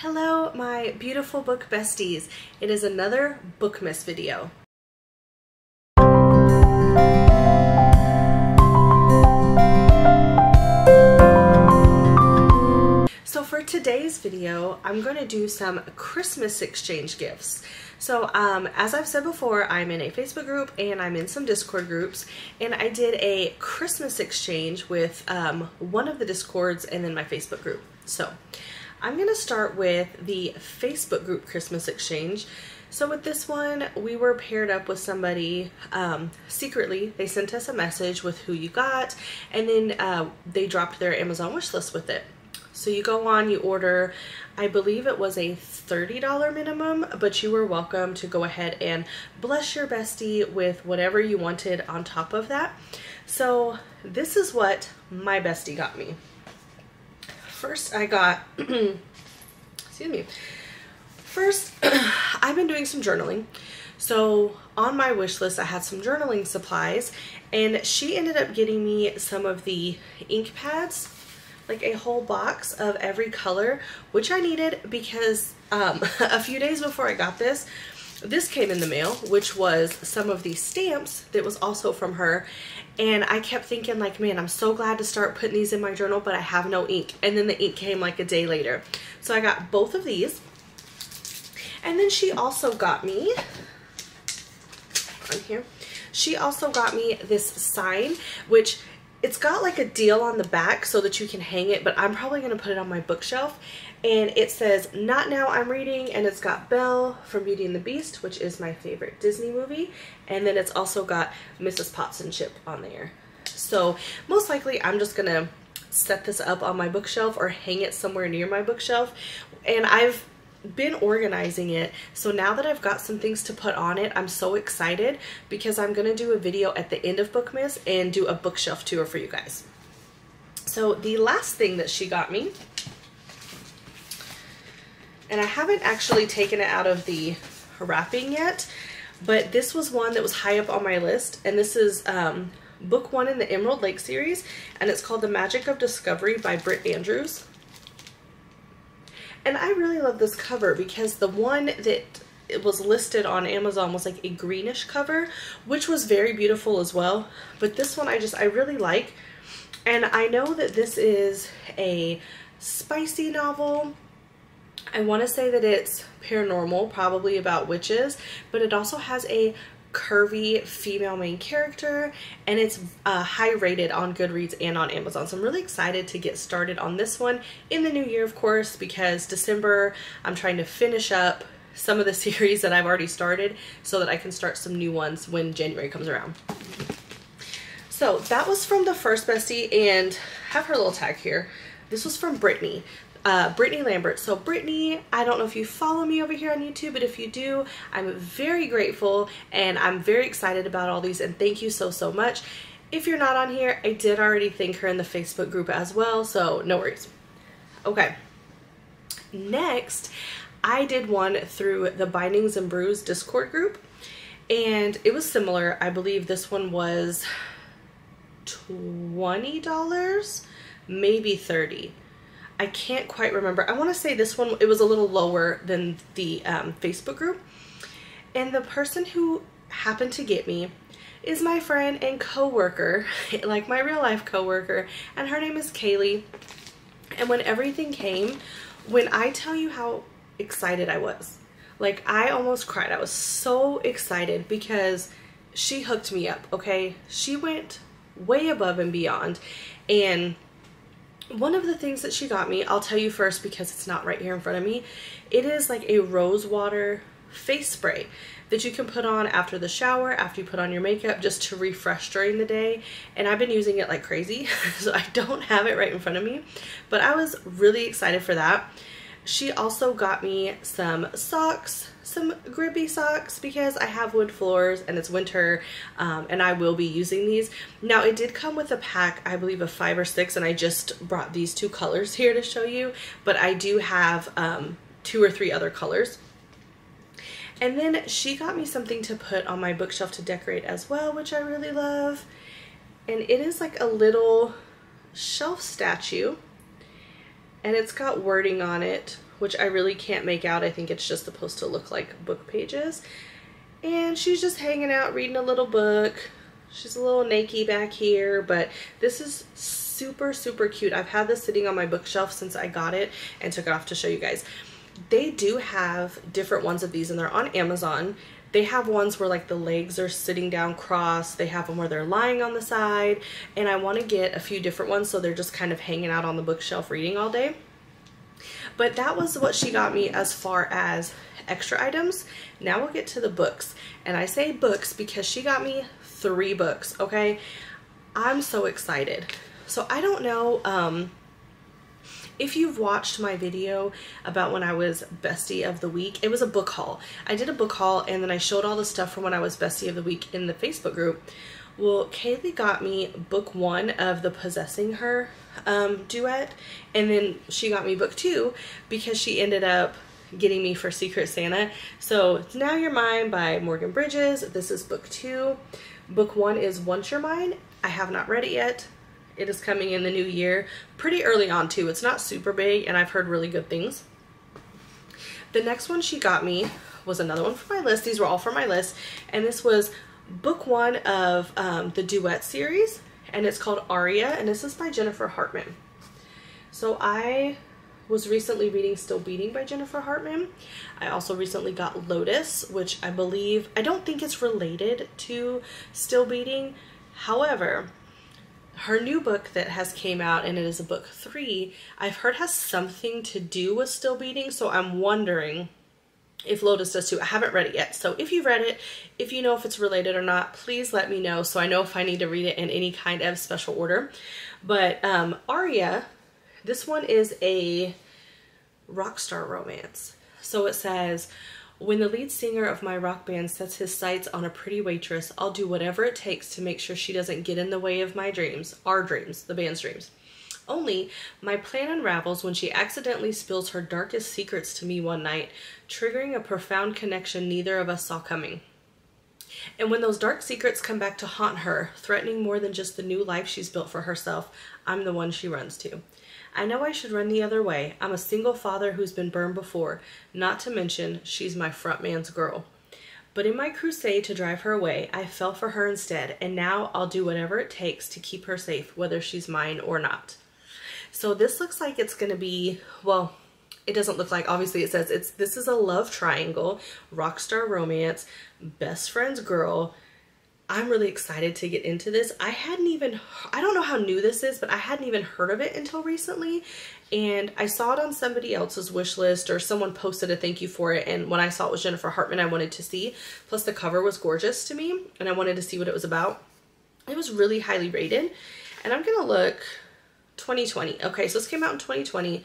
Hello, my beautiful book besties. It is another Bookmas video. So for today's video, I'm going to do some Christmas exchange gifts. So as I've said before, I'm in a Facebook group and I'm in some Discord groups, and I did a Christmas exchange with one of the Discords and then my Facebook group. So I'm going to start with the Facebook group Christmas exchange. So with this one, we were paired up with somebody secretly. They sent us a message with who you got, and then they dropped their Amazon wish list with it. So you go on, you order, I believe it was a $30 minimum, but you were welcome to go ahead and bless your bestie with whatever you wanted on top of that. So this is what my bestie got me. First I got, excuse me. First, I've been doing some journaling. So on my wish list, I had some journaling supplies, and she ended up getting me some of the ink pads, like a whole box of every color, which I needed because a few days before I got this came in the mail, which was some of these stamps that was also from her. And I kept thinking, like, man, I'm so glad to start putting these in my journal, but I have no ink. And then the ink came like a day later. So I got both of these. And then she also got me, on here, she also got me this sign, which it's got like a deal on the back so that you can hang it, but I'm probably going to put it on my bookshelf. And it says, "Not now, I'm reading," and it's got Belle from Beauty and the Beast, which is my favorite Disney movie. And then it's also got Mrs. Potts and Chip on there. So most likely I'm just going to set this up on my bookshelf or hang it somewhere near my bookshelf. And I've been organizing it, so now that I've got some things to put on it, I'm so excited because I'm going to do a video at the end of Bookmas and do a bookshelf tour for you guys. So the last thing that she got me, and I haven't actually taken it out of the wrapping yet, but this was one that was high up on my list, and this is book 1 in the Emerald Lake series, and it's called The Magic of Discovery by Britt Andrews. And I really love this cover because the one that it was listed on Amazon was like a greenish cover, which was very beautiful as well. But this one I really like. And I know that this is a spicy novel. I want to say that it's paranormal, probably about witches, but it also has a curvy female main character, and it's high rated on Goodreads and on Amazon. So I'm really excited to get started on this one in the new year, of course, because December I'm trying to finish up some of the series that I've already started so that I can start some new ones when January comes around. So that was from the first bestie, and have her little tag here. This was from Brittany. Brittany Lambert. So Brittany, I don't know if you follow me over here on YouTube, but if you do, I'm very grateful and I'm very excited about all these, and thank you so much. If you're not on here, I did already thank her in the Facebook group as well, so no worries. Okay, next I did one through the Bindings and Brews Discord group, and it was similar. I believe this one was $20, maybe $30. I can't quite remember. I want to say this one, it was a little lower than the Facebook group. And the person who happened to get me is my friend and co-worker, like my real life co-worker, and her name is Kaylee. And when everything came, when I tell you how excited I was, like I almost cried. I was so excited because she hooked me up, okay? She went way above and beyond. And one of the things that she got me, I'll tell you first because it's not right here in front of me. It is like a rose water face spray that you can put on after the shower, after you put on your makeup, just to refresh during the day. And I've been using it like crazy, so I don't have it right in front of me, but I was really excited for that. She also got me some socks, some grippy socks, because I have wood floors and it's winter, and I will be using these. Now it did come with a pack, I believe of 5 or 6, and I just brought these 2 colors here to show you, but I do have 2 or 3 other colors. And then she got me something to put on my bookshelf to decorate as well, which I really love. And it is like a little shelf statue, and it's got wording on it which I really can't make out. I think it's just supposed to look like book pages. And she's just hanging out reading a little book. She's a little naked back here, but this is super, super cute. I've had this sitting on my bookshelf since I got it and took it off to show you guys. They do have different ones of these, and they're on Amazon. They have ones where like the legs are sitting down crossed. They have them where they're lying on the side, and I want to get a few different ones so they're just kind of hanging out on the bookshelf reading all day. But that was what she got me as far as extra items. Now we'll get to the books, and I say books because she got me 3 books, okay? I'm so excited. So I don't know if you've watched my video about when I was Bestie of the Week. It was a book haul. I did a book haul, and then I showed all the stuff from when I was Bestie of the Week in the Facebook group. Well, Kaylee got me book 1 of the Possessing Her duet, and then she got me book 2 because she ended up getting me for Secret Santa. So it's Now You're Mine by Morgan Bridges. This is book 2. Book 1 is Once You're Mine. I have not read it yet. It is coming in the new year, pretty early on too. It's not super big, and I've heard really good things. The next one she got me was another one for my list. These were all for my list, and this was book 1 of the duet series, and it's called Aria, and this is by Jennifer Hartman. So I was recently reading Still Beating by Jennifer Hartman. I also recently got Lotus, which I don't think it's related to Still Beating. However, her new book that has came out, and it is a book 3, I've heard has something to do with Still Beating, so I'm wondering if Lotus does too. I haven't read it yet, so if you've read it, if you know if it's related or not, please let me know so I know if I need to read it in any kind of special order. But Aria, this one is a rock star romance. So it says, when the lead singer of my rock band sets his sights on a pretty waitress, I'll do whatever it takes to make sure she doesn't get in the way of my dreams, our dreams, the band's dreams. Only, my plan unravels when she accidentally spills her darkest secrets to me one night, triggering a profound connection neither of us saw coming. And when those dark secrets come back to haunt her, threatening more than just the new life she's built for herself, I'm the one she runs to. I know I should run the other way. I'm a single father who's been burned before, not to mention she's my front man's girl. But in my crusade to drive her away, I fell for her instead, and now I'll do whatever it takes to keep her safe, whether she's mine or not. So this looks like it's going to be, well, it doesn't look like, obviously it says this is a love triangle, rock star romance, best friend's girl. I'm really excited to get into this. I don't know how new this is, but I hadn't even heard of it until recently. And I saw it on somebody else's wish list, or someone posted a thank you for it. And when I saw it was Jennifer Hartman, I wanted to see. Plus the cover was gorgeous to me, and I wanted to see what it was about. It was really highly rated. And I'm going to look 2020. Okay, so this came out in 2020.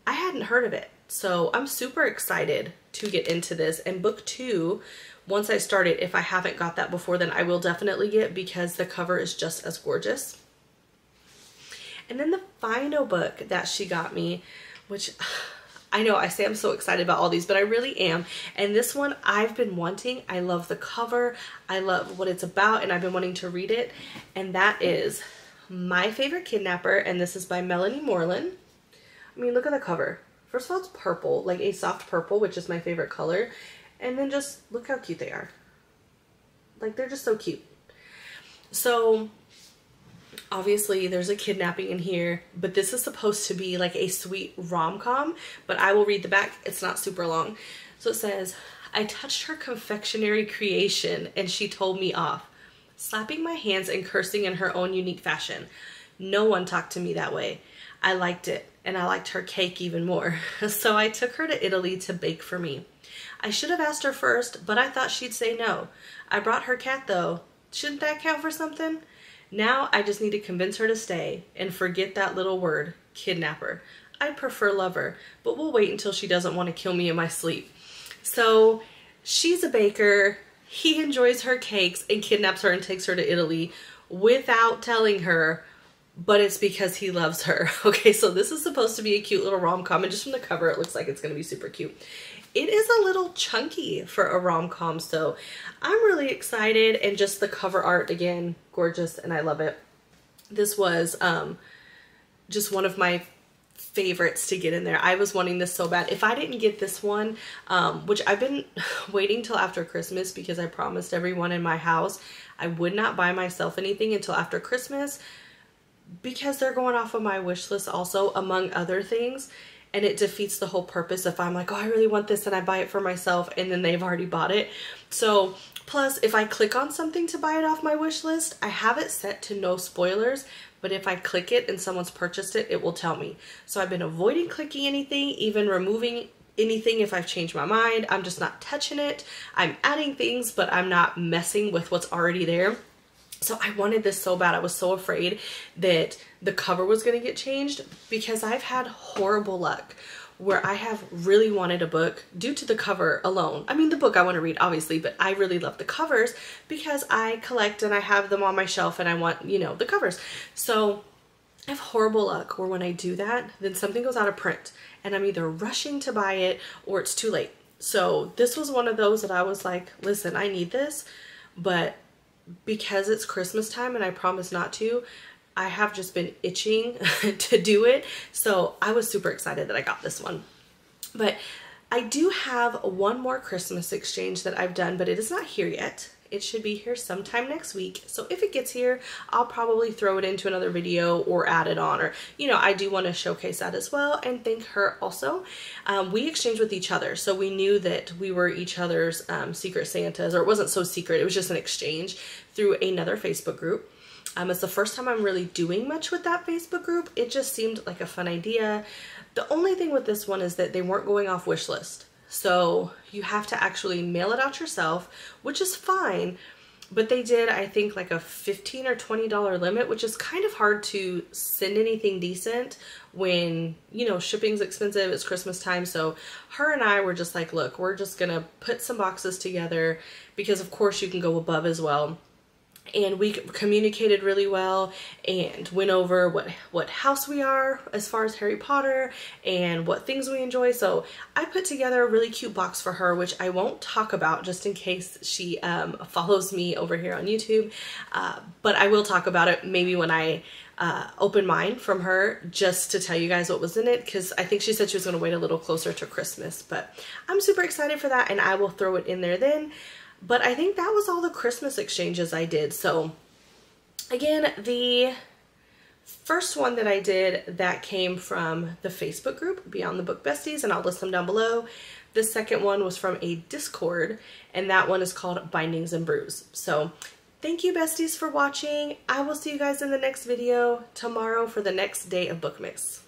I hadn't heard of it. So I'm super excited to get into this. And book 2, once I start it, if I haven't got that before, then I will definitely get, because the cover is just as gorgeous. And then the final book that she got me, which I know I say I'm so excited about all these, but I really am. And this one I've been wanting. I love the cover. I love what it's about, and I've been wanting to read it. And that is My Favorite Kidnapper, and this is by Melanie Moreland. I mean, look at the cover. First of all, it's purple, like a soft purple, which is my favorite color. And then just look how cute they are. Like, they're just so cute. So obviously there's a kidnapping in here, but this is supposed to be like a sweet rom-com, but I will read the back. It's not super long. So it says, I touched her confectionery creation and she told me off, slapping my hands and cursing in her own unique fashion. No one talked to me that way. I liked it, and I liked her cake even more. So I took her to Italy to bake for me. I should have asked her first, but I thought she'd say no. I brought her cat though. Shouldn't that count for something? Now I just need to convince her to stay and forget that little word, kidnapper. I prefer lover, but we'll wait until she doesn't want to kill me in my sleep. So she's a baker. He enjoys her cakes and kidnaps her and takes her to Italy without telling her, but it's because he loves her. Okay, so this is supposed to be a cute little rom-com, and just from the cover it looks like it's going to be super cute. It is a little chunky for a rom-com, so I'm really excited, and just the cover art, again, gorgeous, and I love it. This was just one of my favorites to get in there. I was wanting this so bad. If I didn't get this one, which I've been waiting till after Christmas because I promised everyone in my house I would not buy myself anything until after Christmas because they're going off of my wish list also, among other things. And it defeats the whole purpose if I'm like, oh, I really want this and I buy it for myself and then they've already bought it. So plus if I click on something to buy it off my wish list, I have it set to no spoilers. But if I click it and someone's purchased it, it will tell me. So I've been avoiding clicking anything, even removing anything if I've changed my mind. I'm just not touching it. I'm adding things, but I'm not messing with what's already there. So I wanted this so bad. I was so afraid that the cover was going to get changed because I've had horrible luck where I have really wanted a book due to the cover alone. I mean, the book I want to read, obviously, but I really love the covers because I collect and I have them on my shelf and I want, you know, the covers. So I have horrible luck where when I do that, then something goes out of print and I'm either rushing to buy it or it's too late. So this was one of those that I was like, listen, I need this, but because it's Christmas time and I promised not to, I have just been itching to do it. So I was super excited that I got this one. But I do have one more Christmas exchange that I've done, but it is not here yet. It should be here sometime next week. So if it gets here, I'll probably throw it into another video or add it on, or, you know, I do want to showcase that as well and thank her also. We exchanged with each other. So we knew that we were each other's secret Santas, or it wasn't so secret. It was just an exchange through another Facebook group. It's the first time I'm really doing much with that Facebook group. It just seemed like a fun idea. The only thing with this one is that they weren't going off wish list. So you have to actually mail it out yourself, which is fine. But they did, I think, like a $15 or $20 limit, which is kind of hard to send anything decent when, you know, shipping's expensive. It's Christmas time. So her and I were just like, look, we're just going to put some boxes together because, of course, you can go above as well. And we communicated really well and went over what house we are as far as Harry Potter and what things we enjoy. So I put together a really cute box for her, which I won't talk about just in case she follows me over here on YouTube. But I will talk about it maybe when I open mine from her, just to tell you guys what was in it, because I think she said she was going to wait a little closer to Christmas. But I'm super excited for that and I will throw it in there then. But I think that was all the Christmas exchanges I did. So again, the first one that I did that came from the Facebook group, Beyond the Book Besties, and I'll list them down below. The second one was from a Discord, and that one is called Bindings and Brews. So thank you, besties, for watching. I will see you guys in the next video tomorrow for the next day of Bookmas.